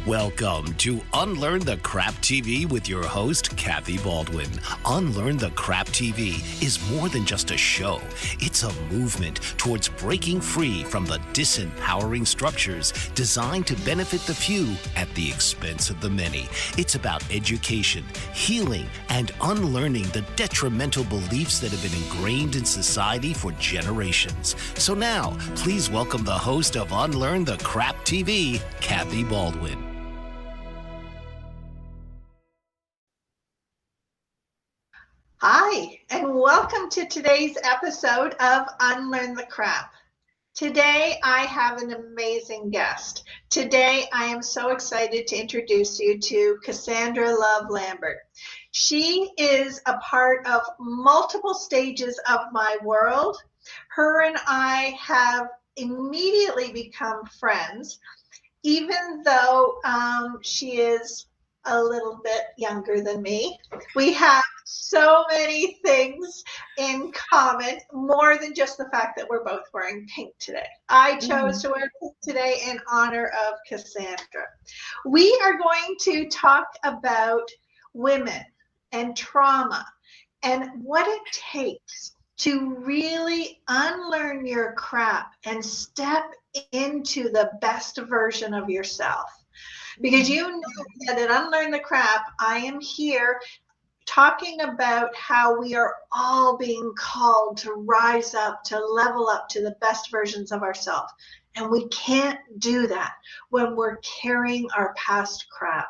Welcome to Unlearn the Crap TV with your host, Kathy Baldwin. Unlearn the Crap TV is more than just a show. It's a movement towards breaking free from the disempowering structures designed to benefit the few at the expense of the many. It's about education, healing, and unlearning the detrimental beliefs that have been ingrained in society for generations. So now, please welcome the host of Unlearn the Crap TV, Kathy Baldwin. Hi, and welcome to today's episode of Unlearn the Crap. Today, I have an amazing guest. Today, I am so excited to introduce you to Cassandra Love Lambert. She is a part of multiple stages of my world. Her and I have immediately become friends, even though she is a little bit younger than me. We have so many things in common, more than just the fact that we're both wearing pink today. I chose to wear pink today in honor of Cassandra. We are going to talk about women and trauma and what it takes to really unlearn your crap and step into the best version of yourself. Because you know that at Unlearn the Crap, I am here talking about how we are all being called to rise up, to level up to the best versions of ourselves. And we can't do that when we're carrying our past crap.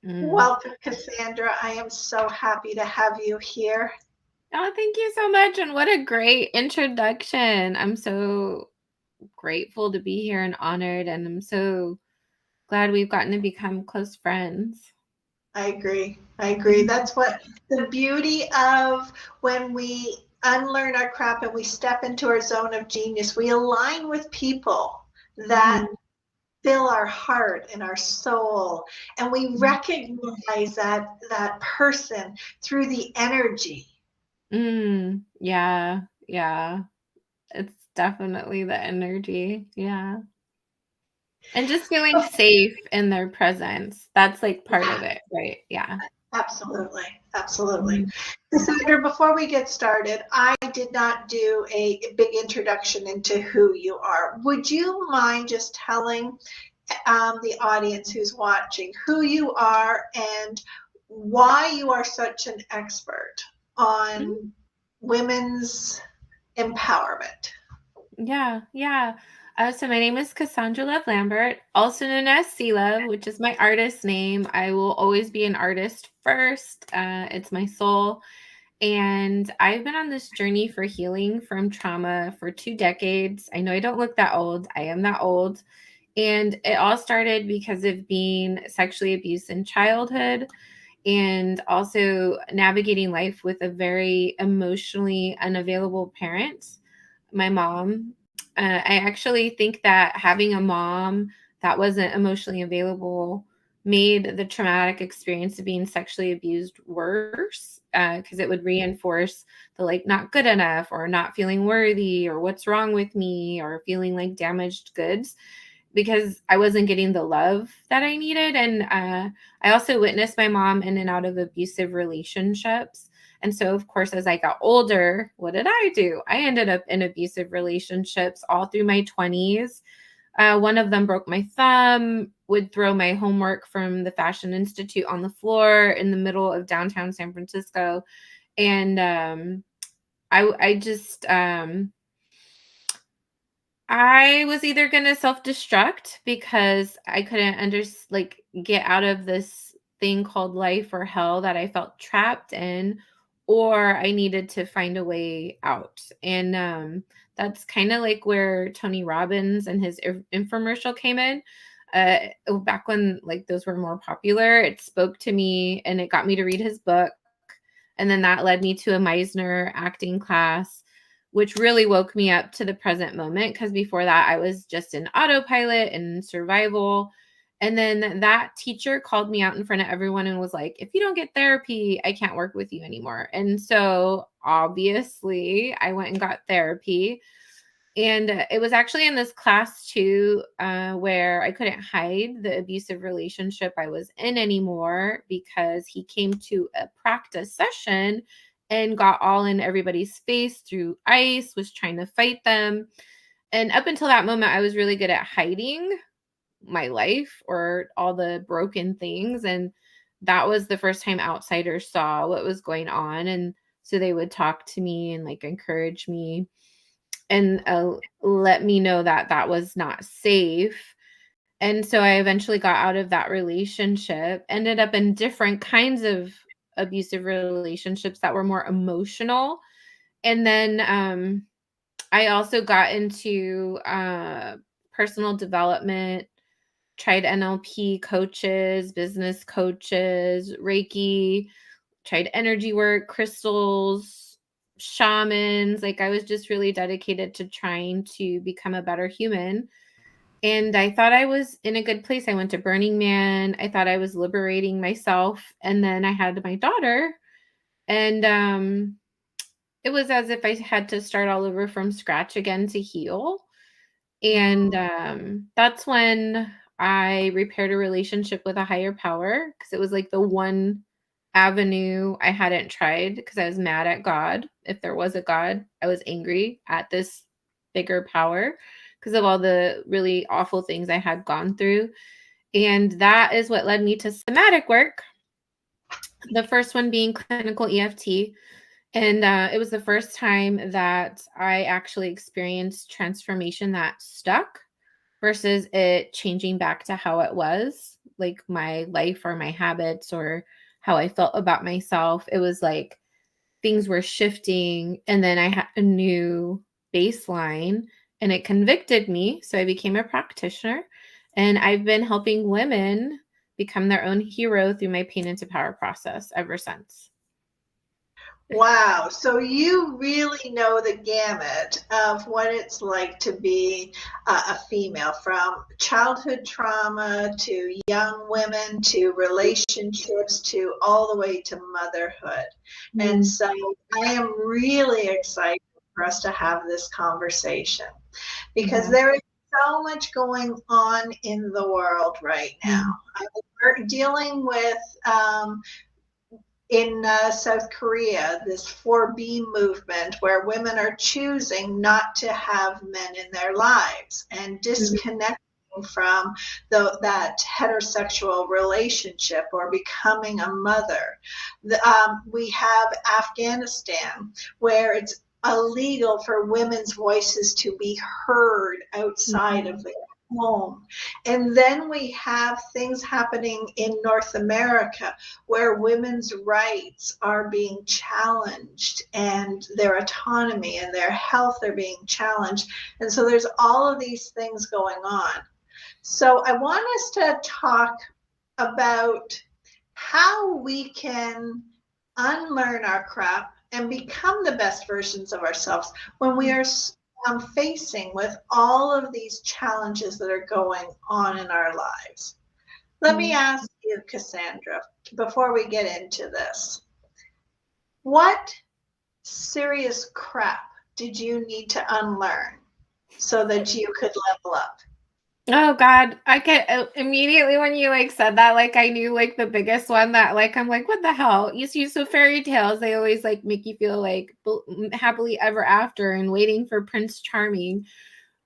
Welcome, Cassandra. I am so happy to have you here. Oh, thank you so much. And what a great introduction. I'm so grateful to be here and honored. And I'm so glad we've gotten to become close friends. I agree. That's what the beauty of when we unlearn our crap and we step into our zone of genius. We align with people that fill our heart and our soul, and we recognize that person through the energy. Yeah. It's definitely the energy. Yeah. And just feeling safe in their presence. That's like part of it, right? Yeah. Absolutely. Cassandra, before we get started, I did not do a big introduction into who you are. Would you mind just telling the audience who's watching who you are and why you are such an expert on women's empowerment? Yeah. So my name is Cassandra Love Lambert, also known as C-Love, which is my artist name. I will always be an artist first. It's my soul. And I've been on this journey for healing from trauma for 2 decades. I know I don't look that old. I am that old. And it all started because of being sexually abused in childhood and also navigating life with a very emotionally unavailable parent, my mom. I actually think that having a mom that wasn't emotionally available made the traumatic experience of being sexually abused worse, because it would reinforce the like not good enough or not feeling worthy or what's wrong with me or feeling like damaged goods, because I wasn't getting the love that I needed. And I also witnessed my mom in and out of abusive relationships. And so, of course, as I got older, what did I do? I ended up in abusive relationships all through my 20s. One of them broke my thumb, would throw my homework from the Fashion Institute on the floor in the middle of downtown San Francisco. And I was either going to self-destruct because I couldn't get out of this thing called life or hell that I felt trapped in, or I needed to find a way out. And that's kind of like where Tony Robbins and his infomercial came in. Back when like those were more popular, it spoke to me and it got me to read his book. And then that led me to a Meisner acting class, which really woke me up to the present moment, because before that I was just in autopilot and survival. And then that teacher called me out in front of everyone and was like, if you don't get therapy, I can't work with you anymore. And so obviously I went and got therapy. And it was actually in this class too, where I couldn't hide the abusive relationship I was in anymore, because he came to a practice session and got all in everybody's face through ice, was trying to fight them. And up until that moment, I was really good at hiding my life or all the broken things. And that was the first time outsiders saw what was going on. And so they would talk to me and like encourage me and let me know that that was not safe. And so I eventually got out of that relationship, ended up in different kinds of abusive relationships that were more emotional. And then I also got into personal development, tried NLP coaches, business coaches, Reiki, tried energy work, crystals, shamans. Like I was just really dedicated to trying to become a better human. And I thought I was in a good place. I went to Burning Man. I thought I was liberating myself. And then I had my daughter. And it was as if I had to start all over from scratch again to heal. And that's when I repaired a relationship with a higher power, because it was like the one avenue I hadn't tried, because I was mad at God. If there was a God, I was angry at this bigger power because of all the really awful things I had gone through. And that is what led me to somatic work. The first one being clinical EFT. And it was the first time that I actually experienced transformation that stuck versus it changing back to how it was, like my life or my habits or how I felt about myself. It was like things were shifting, and then I had a new baseline, and it convicted me. So I became a practitioner, and I've been helping women become their own hero through my pain into power process ever since. Wow. So you really know the gamut of what it's like to be a female, from childhood trauma to young women to relationships to all the way to motherhood. And so I am really excited for us to have this conversation, because there is so much going on in the world right now. We're dealing with in South Korea, this 4B movement, where women are choosing not to have men in their lives and disconnecting from that heterosexual relationship or becoming a mother. We have Afghanistan, where it's illegal for women's voices to be heard outside of their home. And then we have things happening in North America where women's rights are being challenged, and their autonomy and their health are being challenged. And so there's all of these things going on. So I want us to talk about how we can unlearn our crap and become the best versions of ourselves when we are facing with all of these challenges that are going on in our lives. Let me ask you, Cassandra, before we get into this, what serious crap did you need to unlearn so that you could level up? Oh God, I get immediately when you like said that, like I knew like the biggest one that like I'm like, what the hell? You see, so fairy tales, they always like make you feel like happily ever after and waiting for Prince Charming.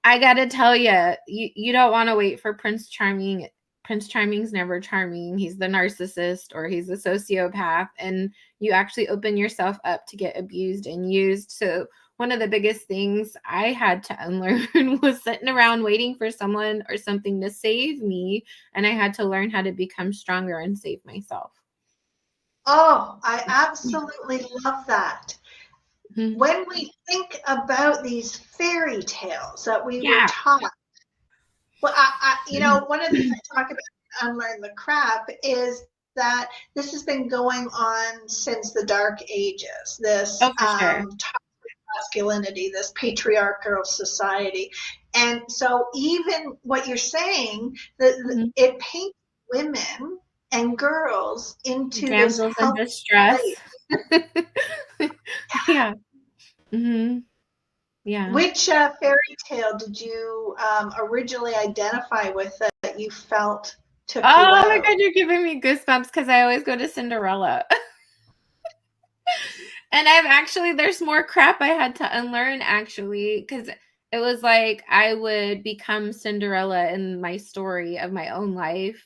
I gotta tell you, you don't want to wait for Prince Charming. Prince Charming's never charming. He's the narcissist or he's a sociopath, and you actually open yourself up to get abused and used. So one of the biggest things I had to unlearn was sitting around waiting for someone or something to save me. And I had to learn how to become stronger and save myself. Oh, I absolutely love that. When we think about these fairy tales that we were taught, well, one of the things I talk about in Unlearn the Crap is that this has been going on since the Dark Ages, this masculinity, this patriarchal society. And so even what you're saying, it paints women and girls into damsels this in distress. Yeah. Yeah. Which fairy tale did you originally identify with that you felt took you Oh my out? God, you're giving me goosebumps because I always go to Cinderella. And there's more crap I had to unlearn actually, because it was like I would become Cinderella in my story of my own life,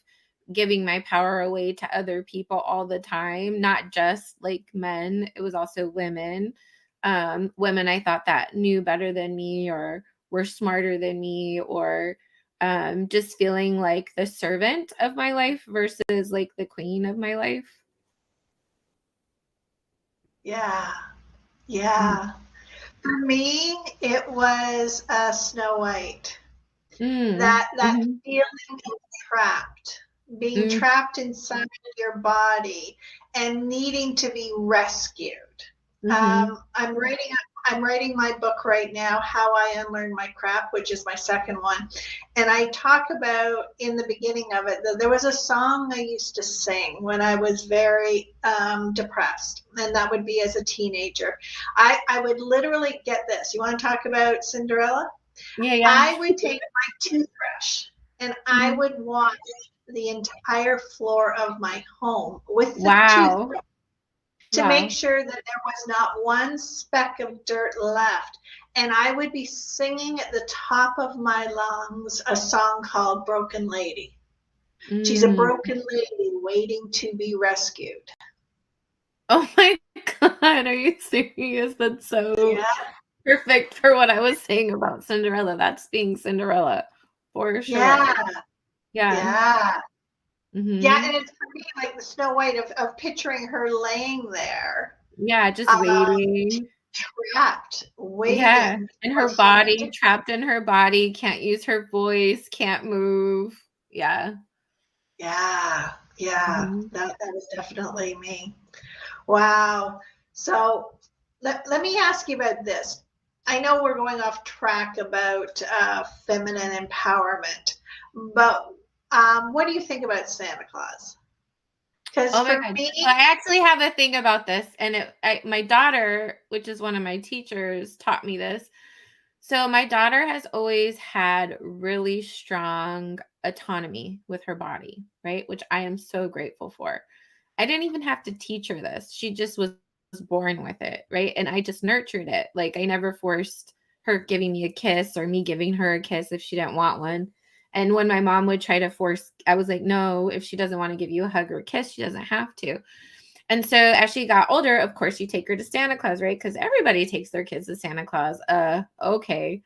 giving my power away to other people all the time, not just like men. It was also women. Women I thought that knew better than me or were smarter than me, or just feeling like the servant of my life versus like the queen of my life. Yeah, yeah. For me, it was Snow White. Mm, That mhm, feeling of trapped, being mm, trapped inside of your body and needing to be rescued. mhm. I'm writing my book right now, How I Unlearned My Crap, which is my second one. And I talk about in the beginning of it that there was a song I used to sing when I was very depressed, and that would be as a teenager. I would literally get this. You want to talk about Cinderella? Yeah, yeah. I would take my toothbrush and I Mhm. would wash the entire floor of my home with the Wow. toothbrush to make Wow. sure that there was not one speck of dirt left. And I would be singing at the top of my lungs a song called Broken Lady. She's a Mm. broken lady waiting to be rescued. Oh my God, are you serious? That's Yeah, so perfect for what I was saying about Cinderella. That's being Cinderella for sure. yeah, Yeah. yeah. Yeah, Mhm. and it's for me like the Snow White of picturing her laying there, Yeah, just uh, waiting. trapped, Yeah, waiting in for her someone body, to. trapped in her body, can't use her voice, can't move. Yeah. Yeah, yeah, Mhm. that was definitely me. Wow. So let me ask you about this. I know we're going off track about feminine empowerment, but what do you think about Santa Claus? Because Oh my for God. me, So I actually have a thing about this, and my daughter, which is one of my teachers, taught me this. So my daughter has always had really strong autonomy with her body, right? Which I am so grateful for. I didn't even have to teach her this. She just was born with it, right? And I just nurtured it. Like I never forced her giving me a kiss or me giving her a kiss if she didn't want one. And when my mom would try to force, I was like, no, if she doesn't want to give you a hug or a kiss, she doesn't have to. And so as she got older, of course, you take her to Santa Claus, right? Because everybody takes their kids to Santa Claus. Okay.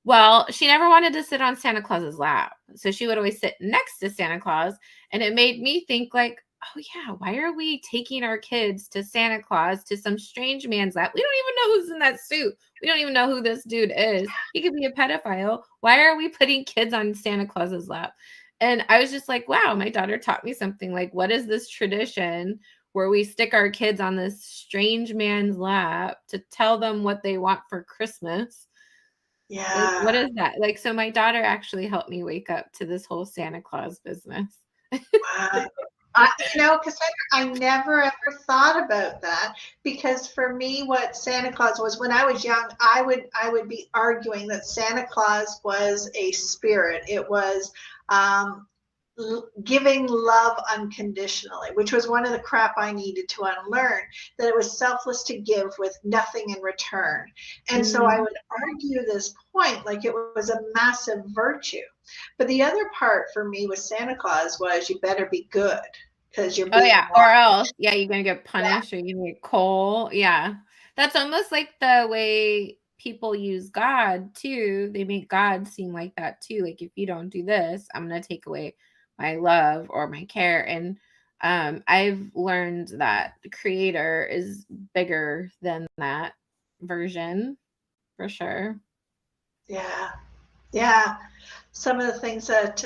Well, she never wanted to sit on Santa Claus's lap. So she would always sit next to Santa Claus. And it made me think like, oh yeah, why are we taking our kids to Santa Claus to some strange man's lap? We don't even know who's in that suit. We don't even know who this dude is. He could be a pedophile. Why are we putting kids on Santa Claus's lap? And I was just like, wow, my daughter taught me something. Like, what is this tradition where we stick our kids on this strange man's lap to tell them what they want for Christmas? Like, what yeah, is that? Like, so my daughter actually helped me wake up to this whole Santa Claus business. wow. Because I never ever thought about that because for me, what Santa Claus was when I was young, I would be arguing that Santa Claus was a spirit. It was um, giving love unconditionally, which was one of the crap I needed to unlearn. That it was selfless to give with nothing in return, and so I Mm. would argue this point like it was a massive virtue. But the other part for me with Santa Claus was you better be good because you're Oh, being yeah, or else, watched. yeah, you're gonna get Yeah, punished or you're gonna get coal. Yeah. That's almost like the way people use God too. They make God seem like that too. Like, if you don't do this, I'm gonna take away my love or my care. And I've learned that the creator is bigger than that version for sure. yeah, yeah. Some of the things that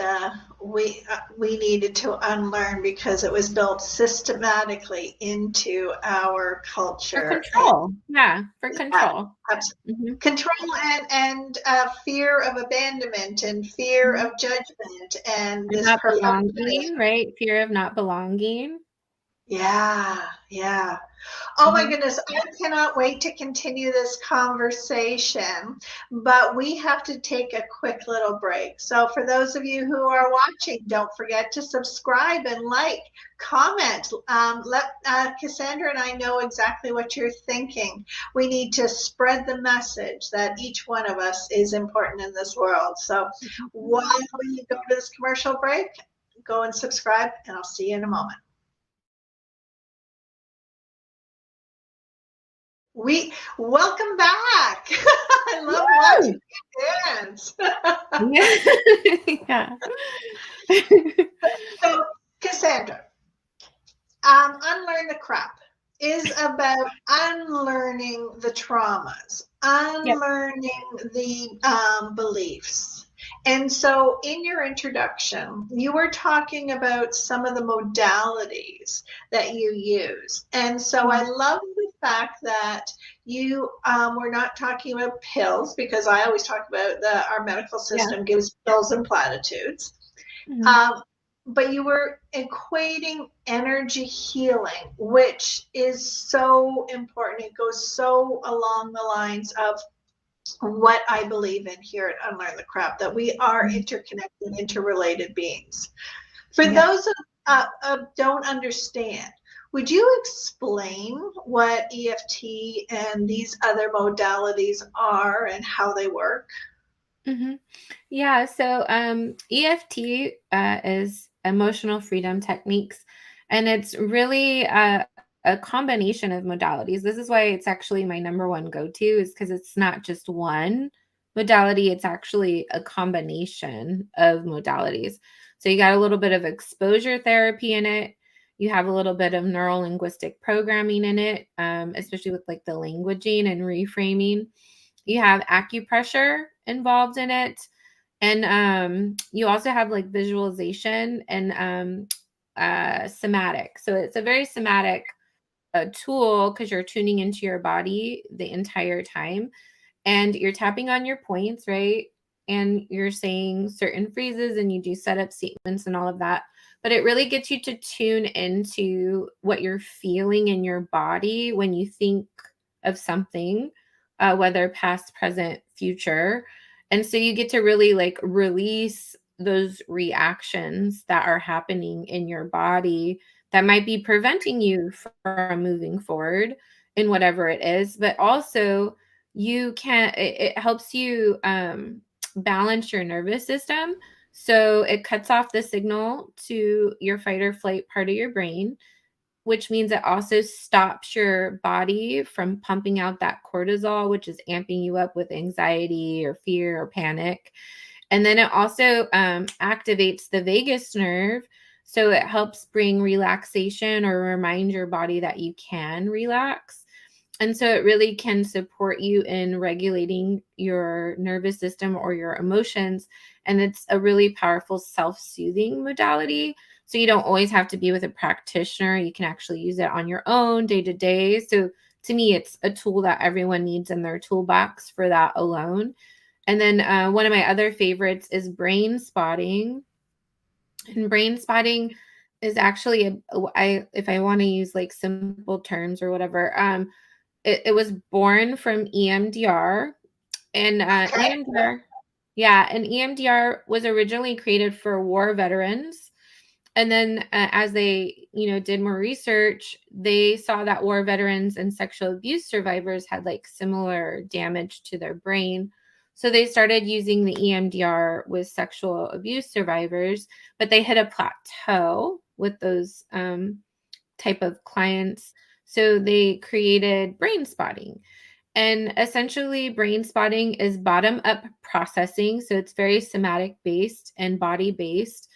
we needed to unlearn because it was built systematically into our For culture. And control. Yeah, for yeah, control. Mhm. control and fear of abandonment and fear Mhm. of judgment and And this not performative. belonging, right? Fear of not belonging. Yeah. Oh my goodness, I cannot wait to continue this conversation, but we have to take a quick little break. So for those of you who are watching, don't forget to subscribe and like, comment. Let Cassandra and I know exactly what you're thinking. We need to spread the message that each one of us is important in this world. So while we go to this commercial break, go and subscribe, and I'll see you in a moment. Welcome back. I love watching you dance. Yeah. So, Cassandra, Unlearn the Crap is about unlearning the traumas, unlearning the beliefs. And so, in your introduction, you were talking about some of the modalities that you use. And so, I love the fact that you were not talking about pills, because I always talk about our medical system gives pills and platitudes. But you were equating energy healing, which is so important. It goes so along the lines of what I believe in here at Unlearn the Crap, that we are interconnected, interrelated beings. For those who don't understand, would you explain what EFT and these other modalities are and how they work? Yeah, so EFT is emotional freedom techniques, and it's really a combination of modalities. This is why it's actually my number one go-to, is because it's not just one modality, it's actually a combination of modalities. So you got a little bit of exposure therapy in it. You have a little bit of neural linguistic programming in it, especially with like the languaging and reframing. You have acupressure involved in it. And you also have like visualization and somatic. So it's a very somatic tool, because you're tuning into your body the entire time, and you're tapping on your points, right? And you're saying certain phrases, and you do setup statements and all of that. But it really gets you to tune into what you're feeling in your body when you think of something, whether past, present, future. And so you get to really like release those reactions that are happening in your body that might be preventing you from moving forward in whatever it is. But also, it helps you balance your nervous system. So it cuts off the signal to your fight or flight part of your brain, which means it also stops your body from pumping out that cortisol, which is amping you up with anxiety or fear or panic. And then it also activates the vagus nerve. So it helps bring relaxation or remind your body that you can relax. And so it really can support you in regulating your nervous system or your emotions. And it's a really powerful self-soothing modality. So you don't always have to be with a practitioner. You can actually use it on your own day to day. So to me, it's a tool that everyone needs in their toolbox for that alone. And then one of my other favorites is Brainspotting. And Brainspotting is actually, if I want to use like simple terms or whatever, it was born from EMDR. And EMDR, and EMDR was originally created for war veterans. And then as they, did more research, they saw that war veterans and sexual abuse survivors had like similar damage to their brain. So they started using the EMDR with sexual abuse survivors, but they hit a plateau with those type of clients. So they created Brainspotting. And essentially, Brainspotting is bottom up processing. So it's very somatic based and body based.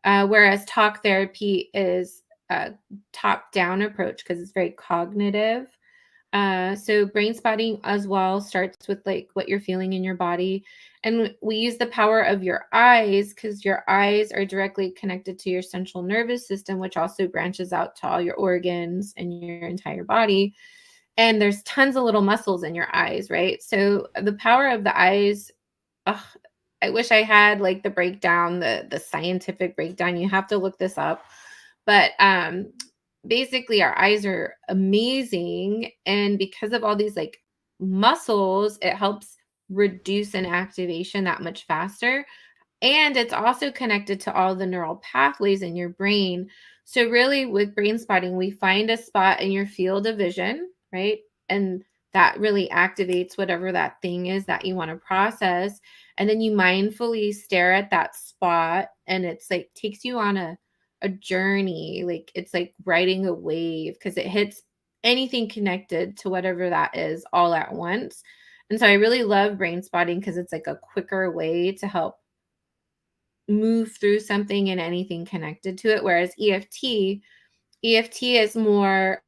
Whereas talk therapy is a top down approach, because it's very cognitive. So Brainspotting as well starts with like what you're feeling in your body. And we use the power of your eyes, because your eyes are directly connected to your central nervous system, which also branches out to all your organs and your entire body. And there's tons of little muscles in your eyes, right? So the power of the eyes, I wish I had like the breakdown, the scientific breakdown. You have to look this up. But basically our eyes are amazing. And because of all these like muscles, it helps reduce an activation that much faster. And it's also connected to all the neural pathways in your brain. So really with brain spotting, we find a spot in your field of vision, right? And that really activates whatever that thing is that you want to process. And then you mindfully stare at that spot, and it's like takes you on a journey. Like it's like riding a wave, because it hits anything connected to whatever that is all at once. And so I really love brain spotting because it's like a quicker way to help move through something and anything connected to it. Whereas EFT is more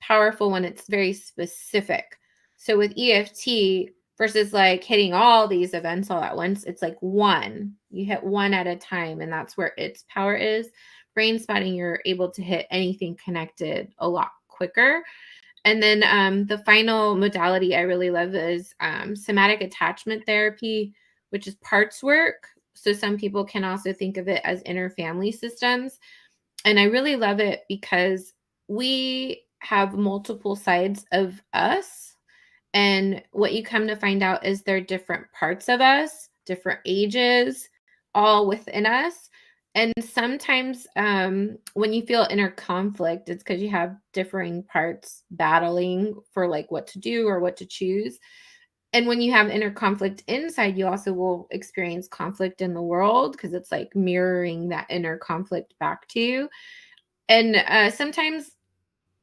powerful when it's very specific. So with EFT versus like hitting all these events all at once, it's like one. You hit one at a time, and that's where its power is. Brain spotting, you're able to hit anything connected a lot quicker. And then the final modality I really love is somatic attachment therapy, which is parts work. So some people can also think of it as inner family systems. And I really love it because we have multiple sides of us. And what you come to find out is they're different parts of us, different ages, all within us. And sometimes when you feel inner conflict, it's because you have differing parts battling for like what to do or what to choose. And when you have inner conflict inside, you also will experience conflict in the world, because it's like mirroring that inner conflict back to you. And sometimes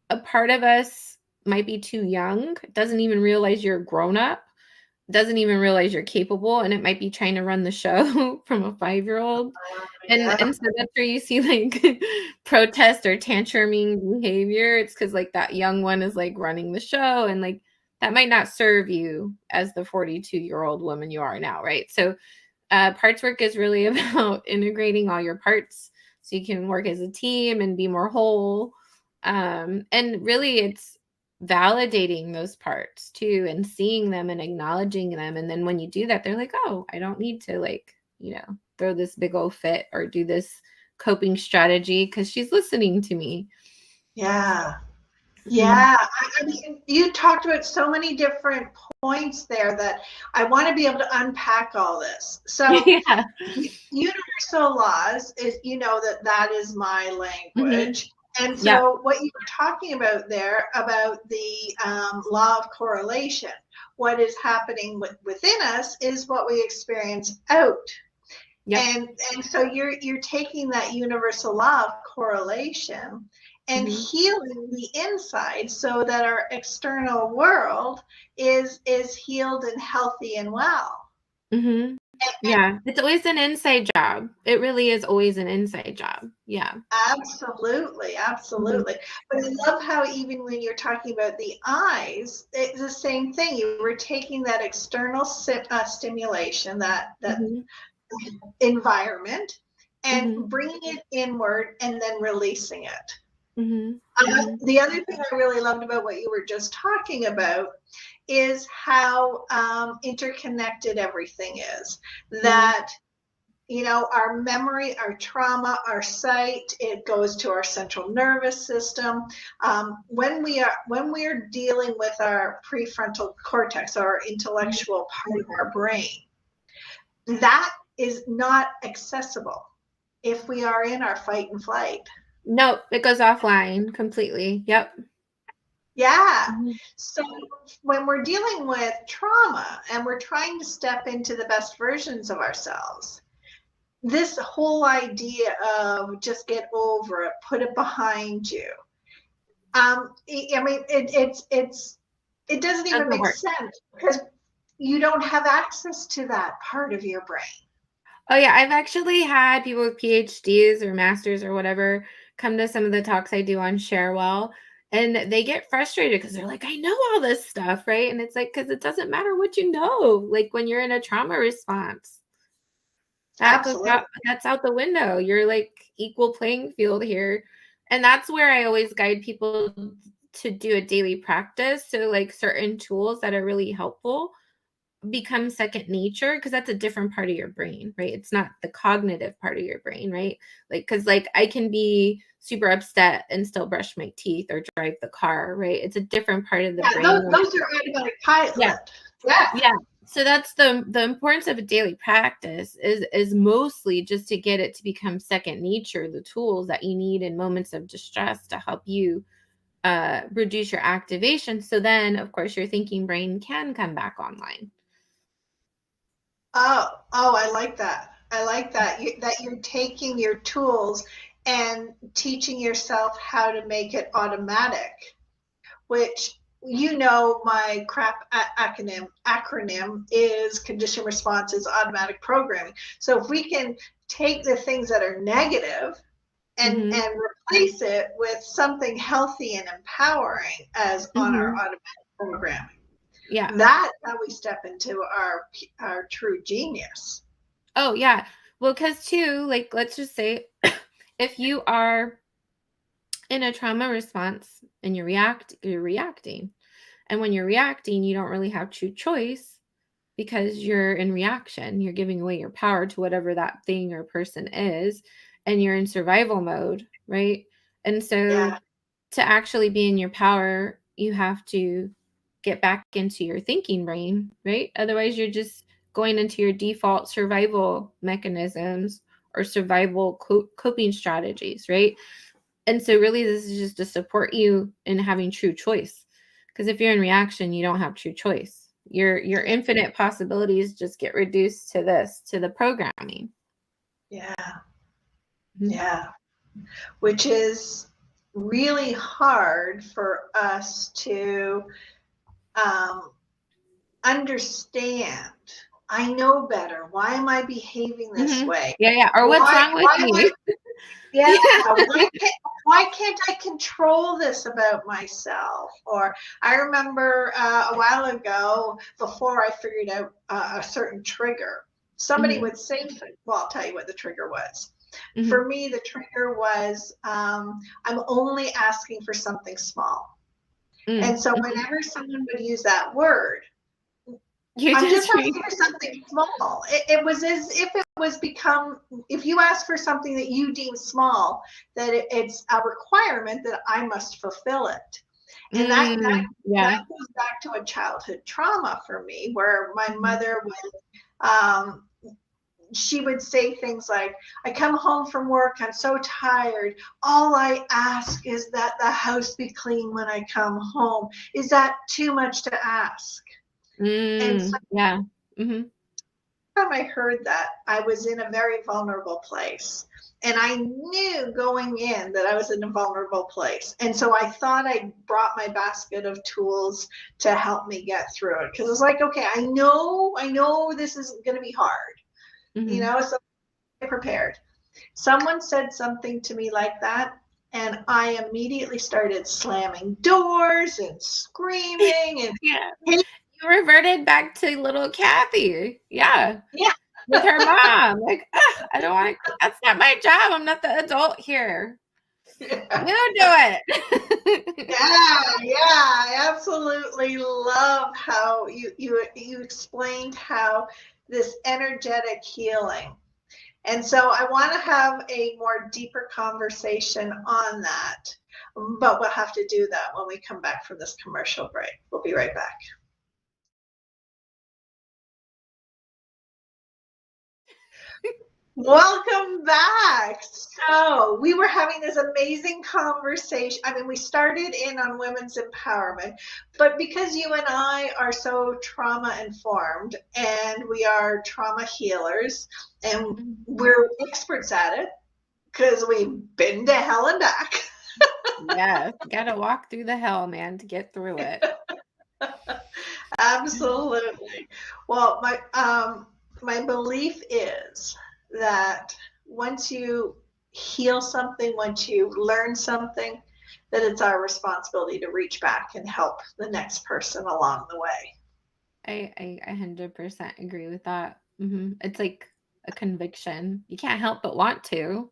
a part of us might be too young, doesn't even realize you're grown up, doesn't even realize you're capable, and it might be trying to run the show from a 5-year-old. And so that's where you see like protest or tantruming behavior. It's because like that young one is like running the show, and like that might not serve you as the 42-year-old woman you are now, right? So parts work is really about integrating all your parts so you can work as a team and be more whole. And really it's validating those parts too, and seeing them and acknowledging them. And then when you do that, they're like, oh, I don't need to like, throw this big old fit or do this coping strategy, because she's listening to me. Yeah. Yeah. I mean, you talked about so many different points there that I want to be able to unpack all this. So Yeah. universal laws is, that is my language. And so what you were talking about there about the law of correlation, what is happening within us is what we experience out. And so you're taking that universal law of correlation and healing the inside so that our external world is healed and healthy and well. Yeah, it's always an inside job. It really is always an inside job. Yeah. Absolutely. But I love how even when you're talking about the eyes, it's the same thing. You were taking that external stimulation, that environment, and bringing it inward and then releasing it. The other thing I really loved about what you were just talking about is how interconnected everything is. That our memory, our trauma, our sight, it goes to our central nervous system. When we are dealing with our prefrontal cortex, our intellectual part of our brain, that is not accessible if we are in our fight and flight. Nope, it goes offline completely. Yep. Yeah. So when we're dealing with trauma and we're trying to step into the best versions of ourselves, this whole idea of just get over it, put it behind you. I mean, it doesn't even make sense because you don't have access to that part of your brain. Oh yeah, I've actually had people with PhDs or masters or whatever come to some of the talks I do on Sharewell, and they get frustrated because they're like, I know all this stuff, right? And it's like, because it doesn't matter what you know, like when you're in a trauma response. That goes out, that's out the window. You're like equal playing field here. And that's where I always guide people to do a daily practice. So like certain tools that are really helpful become second nature, because that's a different part of your brain, right? It's not the cognitive part of your brain, right? Like, because like I can be super upset and still brush my teeth or drive the car, right? It's a different part of the brain. Those are automatic pilot. Yeah. So that's the importance of a daily practice is mostly just to get it to become second nature, the tools that you need in moments of distress to help you reduce your activation. So then, of course, your thinking brain can come back online. Oh, I like that. I like that. That you're taking your tools and teaching yourself how to make it automatic, which, my CRAP acronym is condition responses automatic programming. So if we can take the things that are negative and replace it with something healthy and empowering as on our automatic programming. Yeah. That's how we step into our true genius. Oh, yeah. Well, because too, like, let's just say if you are in a trauma response and you're reacting. And when you're reacting, you don't really have true choice because you're in reaction. You're giving away your power to whatever that thing or person is, and you're in survival mode, right? And so to actually be in your power, you have to get back into your thinking brain, right? Otherwise, you're just going into your default survival mechanisms or survival coping strategies, right? And so really this is just to support you in having true choice. Because if you're in reaction, you don't have true choice. Your infinite possibilities just get reduced to the programming. Yeah. Yeah. Which is really hard for us to understand. I know better. Why am I behaving this way? Yeah. Or what's wrong with me? Why can't I control this about myself? Or I remember a while ago, before I figured out a certain trigger, somebody would say, well, I'll tell you what the trigger was. For me, the trigger was I'm only asking for something small. And so whenever someone would use that word, I'm just asking for something small. It was as if it was if you ask for something that you deem small, that it's a requirement that I must fulfill it. And that goes back to a childhood trauma for me, where my mother would, she would say things like, I come home from work, I'm so tired. All I ask is that the house be clean when I come home. Is that too much to ask? And so time I heard that, I was in a very vulnerable place. And I knew going in that I was in a vulnerable place. And so I thought I brought my basket of tools to help me get through it. Because it's like, okay, I know this is going to be hard, so I prepared. Someone said something to me like that, and I immediately started slamming doors and screaming and You reverted back to little Kathy. Yeah. With her mom. Like, I don't want to, that's not my job. I'm not the adult here. You do it. I absolutely love how you explained how this energetic healing. And so I want to have a more deeper conversation on that, but we'll have to do that when we come back from this commercial break. We'll be right back. Welcome back. So we were having this amazing conversation. I mean, we started in on women's empowerment, but because you and I are so trauma informed and we are trauma healers and we're experts at it because we've been to hell and back. Yeah, gotta walk through the hell, man, to get through it. Absolutely. Well, my belief is that once you heal something, once you learn something, that it's our responsibility to reach back and help the next person along the way. I 100% agree with that. It's like a conviction. You can't help but want to.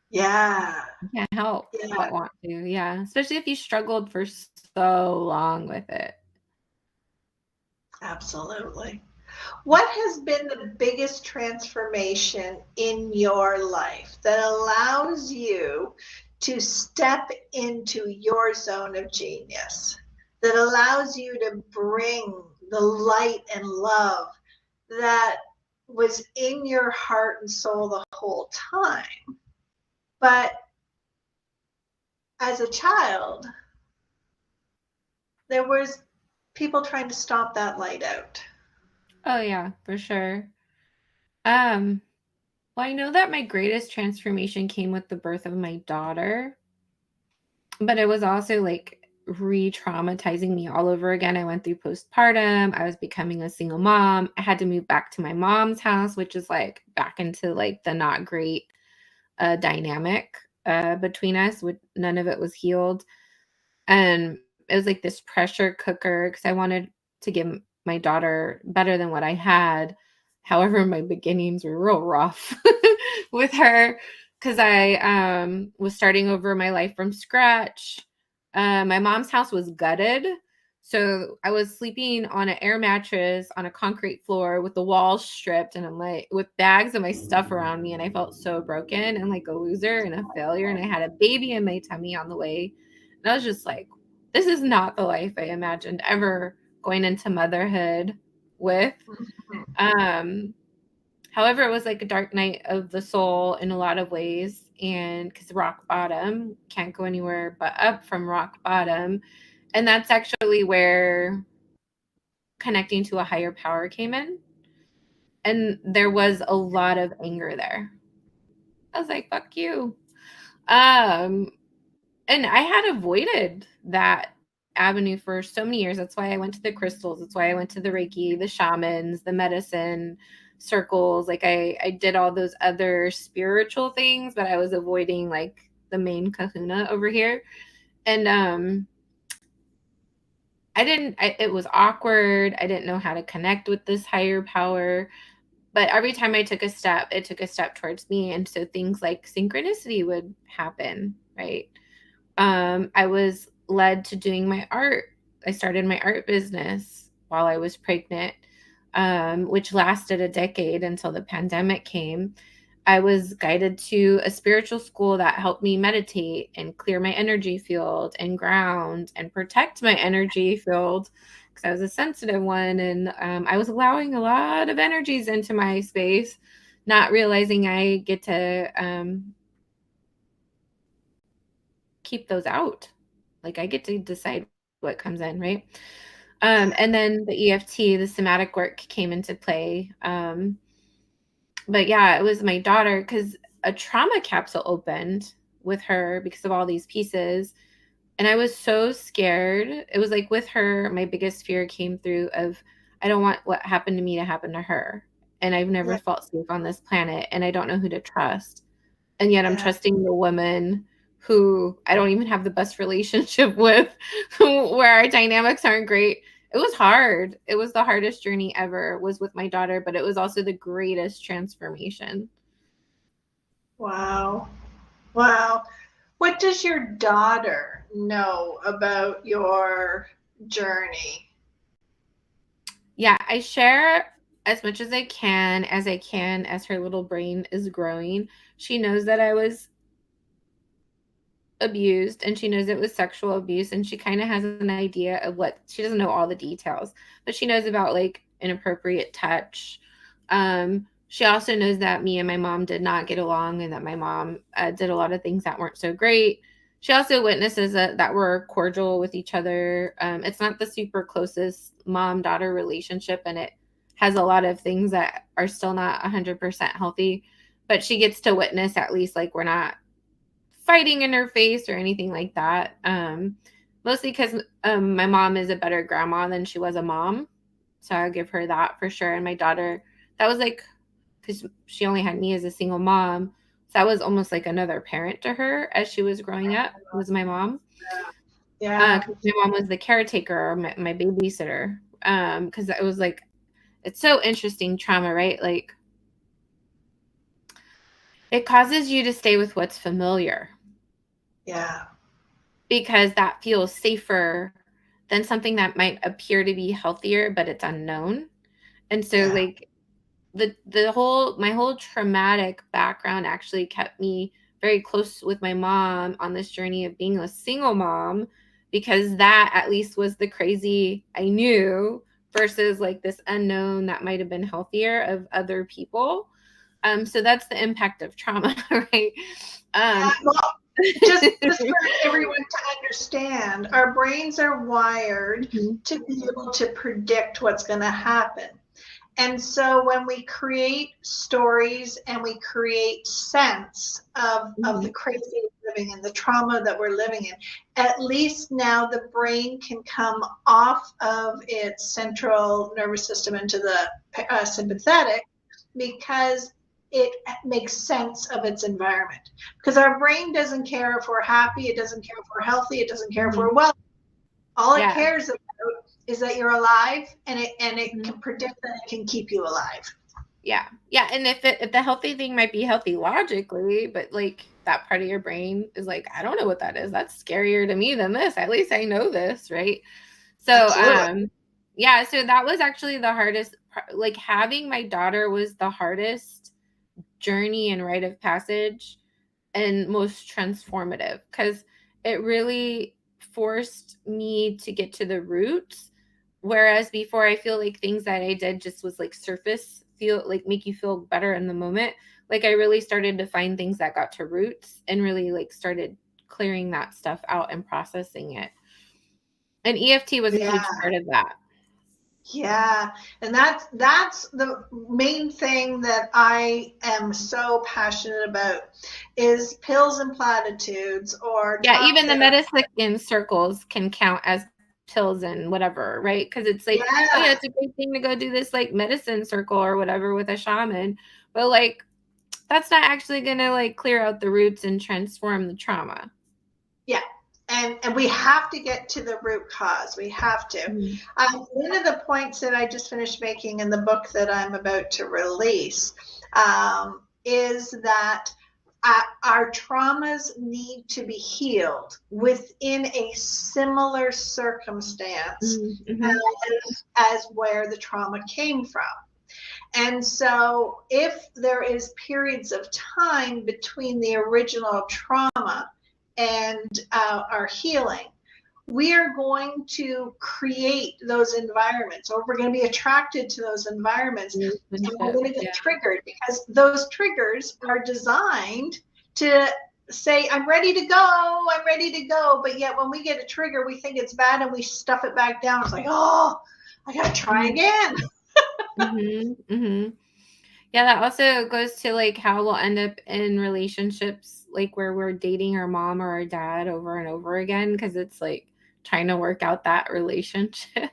Yeah. You can't help but want to. Yeah. Especially if you struggled for so long with it. Absolutely. What has been the biggest transformation in your life that allows you to step into your zone of genius, that allows you to bring the light and love that was in your heart and soul the whole time? But as a child, there was people trying to stop that light out. Oh yeah, for sure. Well, I know that my greatest transformation came with the birth of my daughter, but it was also like re-traumatizing me all over again. I went through postpartum. I was becoming a single mom. I had to move back to my mom's house, which is like back into like the not great dynamic between us. None of it was healed. And it was like this pressure cooker because I wanted to give my daughter better than what I had. However, my beginnings were real rough with her because I was starting over my life from scratch. My mom's house was gutted. So I was sleeping on an air mattress on a concrete floor with the walls stripped, and I'm like with bags of my stuff around me, and I felt so broken and like a loser and a failure. And I had a baby in my tummy on the way. And I was just like, this is not the life I imagined ever going into motherhood with. Um, However, it was like a dark night of the soul in a lot of ways. And because rock bottom, can't go anywhere but up from rock bottom. And that's actually where connecting to a higher power came in. And there was a lot of anger there. I was like, fuck you. Um, and I had avoided that avenue for so many years. That's why I went to the crystals. That's why I went to the Reiki, the shamans, the medicine circles. Like I did all those other spiritual things, but I was avoiding like the main kahuna over here. And it was awkward. I didn't know how to connect with this higher power. But every time I took a step, it took a step towards me. And so things like synchronicity would happen, right? I was led to doing my art. I started my art business while I was pregnant, which lasted a decade until the pandemic came. I was guided to a spiritual school that helped me meditate and clear my energy field and ground and protect my energy field because I was a sensitive one. And I was allowing a lot of energies into my space, not realizing I get to keep those out. Like I get to decide what comes in, right? And then the EFT, the somatic work came into play. But yeah, it was my daughter because a trauma capsule opened with her because of all these pieces. And I was so scared. It was like with her, my biggest fear came through of I don't want what happened to me to happen to her. And I've never Yeah. felt safe on this planet and I don't know who to trust. And yet I'm Yeah. trusting the woman who I don't even have the best relationship with, where our dynamics aren't great. It was hard. It was the hardest journey ever was with my daughter, but it was also the greatest transformation. Wow. Wow. What does your daughter know about your journey? Yeah, I share as much as I can as her little brain is growing. She knows that I was abused and she knows it was sexual abuse and she kind of has an idea of what she doesn't know all the details, but she knows about like inappropriate touch. She also knows that me and my mom did not get along and that my mom did a lot of things that weren't so great. She also witnesses that we're cordial with each other. It's not the super closest mom daughter relationship and it has a lot of things that are still not 100% healthy, but she gets to witness at least like we're not fighting in her face or anything like that. Mostly because my mom is a better grandma than she was a mom. So I'll give her that for sure. And my daughter, that was like, because she only had me as a single mom. So that was almost like another parent to her as she was growing up, was my mom. Yeah. 'Cause my mom was the caretaker or my babysitter. Because it was like, it's so interesting trauma, right? Like, it causes you to stay with what's familiar Yeah. because that feels safer than something that might appear to be healthier, but it's unknown. And so like my whole traumatic background actually kept me very close with my mom on this journey of being a single mom, because that at least was the crazy I knew versus like this unknown that might have been healthier of other people. So that's the impact of trauma, right? Well, just for everyone to understand, our brains are wired to be able to predict what's going to happen. And so when we create stories and we create sense of the crazy living and the trauma that we're living in, at least now the brain can come off of its central nervous system into the sympathetic, because it makes sense of its environment. Because our brain doesn't care if we're happy, it doesn't care if we're healthy, it doesn't care if we're well. All it cares about is that you're alive, and it can predict that it can keep you alive. Yeah. And if the healthy thing might be healthy logically, but like that part of your brain is like, I don't know what that is. That's scarier to me than this. At least I know this, right? So Absolutely. so that was actually the hardest. Like having my daughter was the hardest journey and rite of passage and most transformative, because it really forced me to get to the roots. Whereas before, I feel like things that I did just was like surface, feel like make you feel better in the moment. Like I really started to find things that got to roots and really like started clearing that stuff out and processing it. And EFT was a huge part of that. Yeah, and that's the main thing that I am so passionate about, is pills and platitudes, or even the medicine circles can count as pills and whatever, right? Because it's like, oh yeah, it's a great thing to go do this like medicine circle or whatever with a shaman, but like that's not actually gonna like clear out the roots and transform the trauma. Yeah. And we have to get to the root cause. We have to. One of the points that I just finished making in the book that I'm about to release is that our traumas need to be healed within a similar circumstance as where the trauma came from. And so if there is periods of time between the original trauma and our healing, we are going to create those environments, or we're going to be attracted to those environments, and we're going to get triggered, because those triggers are designed to say, I'm ready to go. But yet when we get a trigger, we think it's bad and we stuff it back down. It's like, oh, I got to try again. Yeah, that also goes to like how we'll end up in relationships like where we're dating our mom or our dad over and over again, because it's like trying to work out that relationship.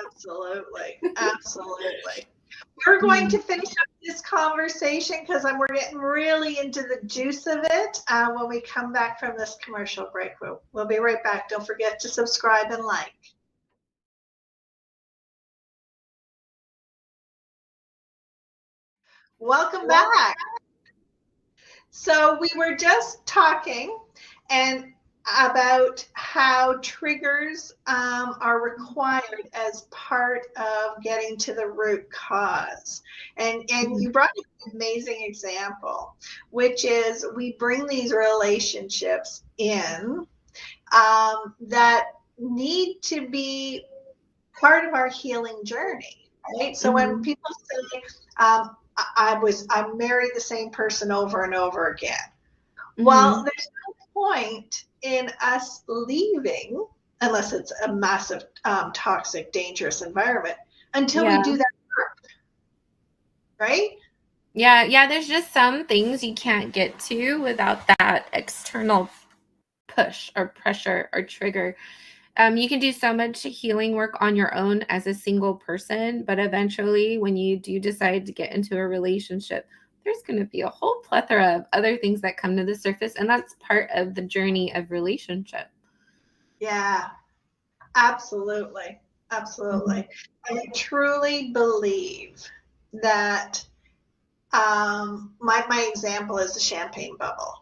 Absolutely. We're going to finish up this conversation because we're getting really into the juice of it when we come back from this commercial break. We'll be right back. Don't forget to subscribe and like. Welcome back. So we were just talking about how triggers are required as part of getting to the root cause. And you brought an amazing example, which is we bring these relationships in that need to be part of our healing journey, right? So when people say, I married the same person over and over again. Well, there's no point in us leaving, unless it's a massive, toxic, dangerous environment, until we do that work, right? Yeah, there's just some things you can't get to without that external push or pressure or trigger. You can do so much healing work on your own as a single person, but eventually when you do decide to get into a relationship, there's going to be a whole plethora of other things that come to the surface, and that's part of the journey of relationship. Yeah, absolutely. I truly believe that my example is the champagne bubble.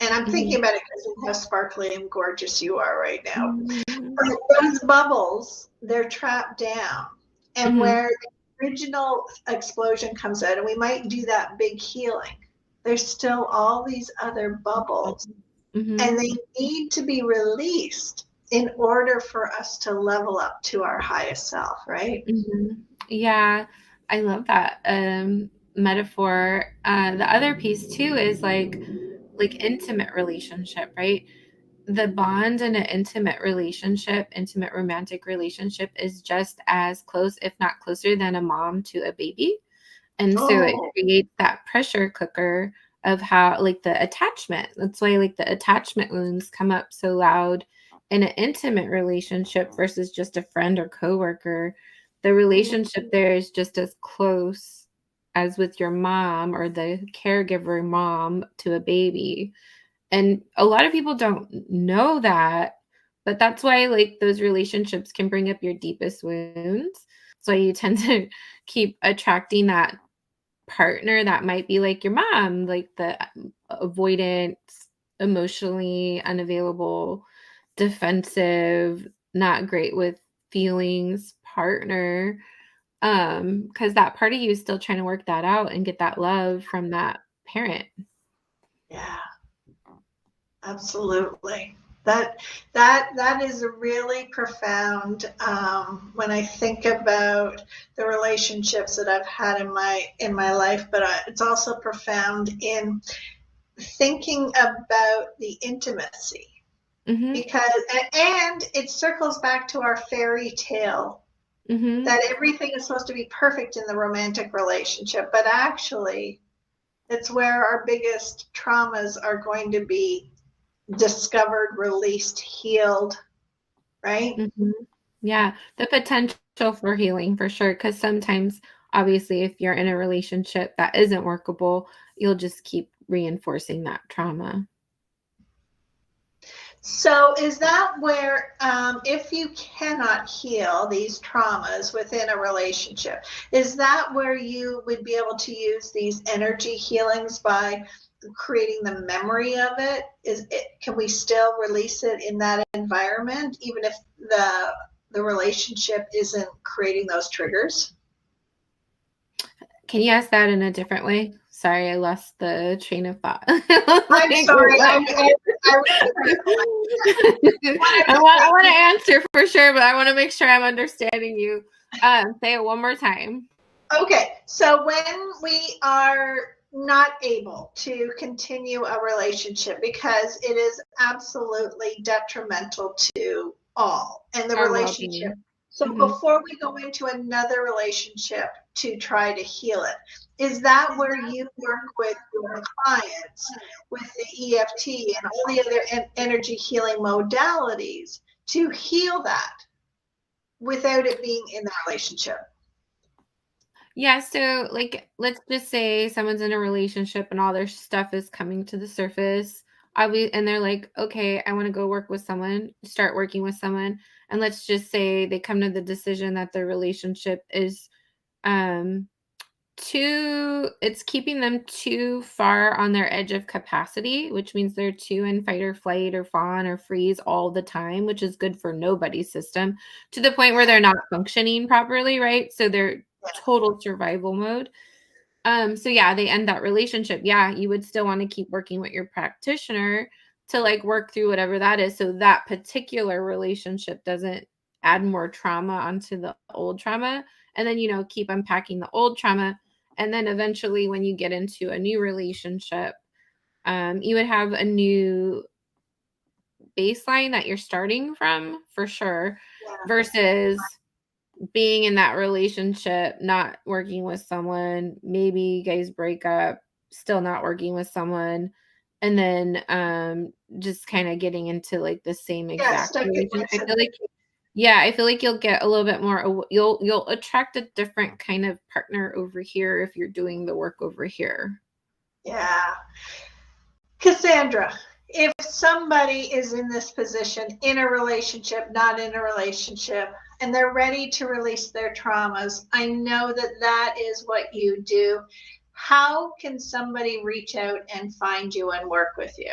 And I'm thinking Mhm. about it because of how sparkly and gorgeous you are right now. Mhm. But those bubbles, they're trapped down. And Mhm. where the original explosion comes out, and we might do that big healing, there's still all these other bubbles, and Mhm. they need to be released in order for us to level up to our highest self, right? Mhm. Yeah, I love that metaphor. The other piece too is like intimate relationship, right? The bond in an intimate relationship, intimate romantic relationship is just as close, if not closer, than a mom to a baby. And so it Oh, creates that pressure cooker of how, like, the attachment. That's why, like, the attachment wounds come up so loud in an intimate relationship versus just a friend or coworker. The relationship there is just as close as with your mom or the caregiver mom to a baby. And a lot of people don't know that, but that's why, like, those relationships can bring up your deepest wounds. So you tend to keep attracting that partner that might be like your mom, like the avoidant, emotionally unavailable, defensive, not great with feelings partner. Because that part of you is still trying to work that out and get that love from that parent. yeah, absolutely. That is really profound. When I think about the relationships that I've had in my life, but it's also profound in thinking about the intimacy, Mhm. because and it circles back to our fairy tale Mhm. that everything is supposed to be perfect in the romantic relationship, but actually it's where our biggest traumas are going to be discovered, released, healed, right? Mhm. Yeah, the potential for healing for sure. Because sometimes, obviously, if you're in a relationship that isn't workable, you'll just keep reinforcing that trauma. So, is that where, if you cannot heal these traumas within a relationship, is that where you would be able to use these energy healings by creating the memory of it? Is it, can we still release it in that environment, even if the relationship isn't creating those triggers? Can you ask that in a different way? Sorry, I lost the train of thought. I'm Like, sorry, what? I was critical. I want to answer for sure, but I want to make sure I'm understanding you. Say it one more time. Okay, so when we are not able to continue a relationship because it is absolutely detrimental to all and the Our relationship. well-being. So Hmm. before we go into another relationship to try to heal it, is that where you work with your clients with the EFT and all the other energy healing modalities to heal that without it being in the relationship? Yeah, so like let's just say someone's in a relationship and all their stuff is coming to the surface. And they're like, okay, I want to go work with someone, start working with someone. And let's just say they come to the decision that their relationship is um it's keeping them too far on their edge of capacity, which means they're too in fight or flight or fawn or freeze all the time, which is good for nobody's system, to the point where they're not functioning properly, right? So they're total survival mode. So yeah, they end that relationship. Yeah, you would still want to keep working with your practitioner to like work through whatever that is, so that particular relationship doesn't add more trauma onto the old trauma. And then, keep unpacking the old trauma. And then eventually when you get into a new relationship, you would have a new baseline that you're starting from for sure, versus being in that relationship, not working with someone, maybe you guys break up, still not working with someone, and then just kind of getting into like the same Yeah, exact stuck in relationship. once. I feel like you'll get a little bit more, you'll attract a different kind of partner over here if you're doing the work over here. Yeah. Cassandra, if somebody is in this position, in a relationship, not in a relationship, and they're ready to release their traumas, I know that that is what you do. How can somebody reach out and find you and work with you?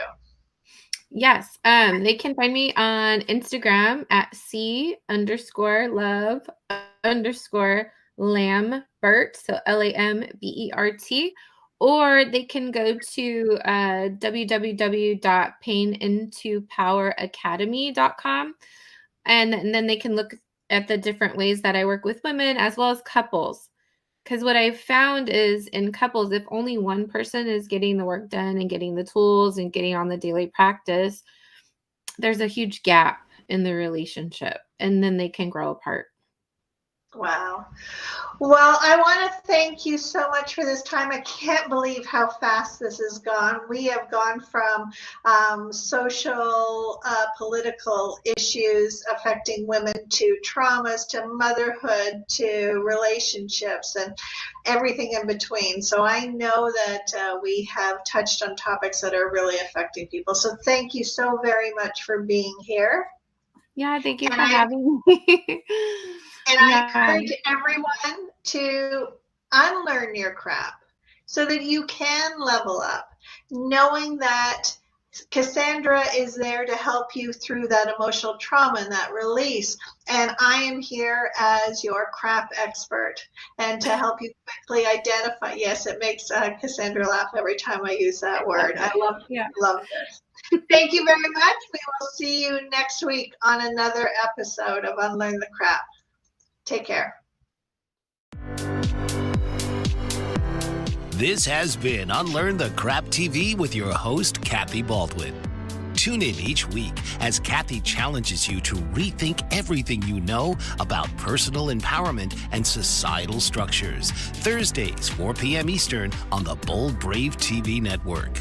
Yes. They can find me on Instagram at C_love_Lambert. So LAMBERT. Or they can go to www.painintopoweracademy.com. And then they can look at the different ways that I work with women as well as couples. Because what I've found is in couples, if only one person is getting the work done and getting the tools and getting on the daily practice, there's a huge gap in the relationship, and then they can grow apart. Wow. Well, I want to thank you so much for this time. I can't believe how fast this has gone. We have gone from social, political issues affecting women to traumas, to motherhood, to relationships, and everything in between. So I know that we have touched on topics that are really affecting people. So thank you so very much for being here. Yeah, thank you for having me. And I encourage everyone to unlearn your crap so that you can level up, knowing that Cassandra is there to help you through that emotional trauma and that release. And I am here as your crap expert and to help you quickly identify. Yes, it makes Cassandra laugh every time I use that word. I love this. Thank you very much. We will see you next week on another episode of Unlearn the Crap. Take care. This has been Unlearn the Crap TV with your host, Kathy Baldwin. Tune in each week as Kathy challenges you to rethink everything you know about personal empowerment and societal structures. Thursdays, 4 p.m. Eastern on the Bold Brave TV network.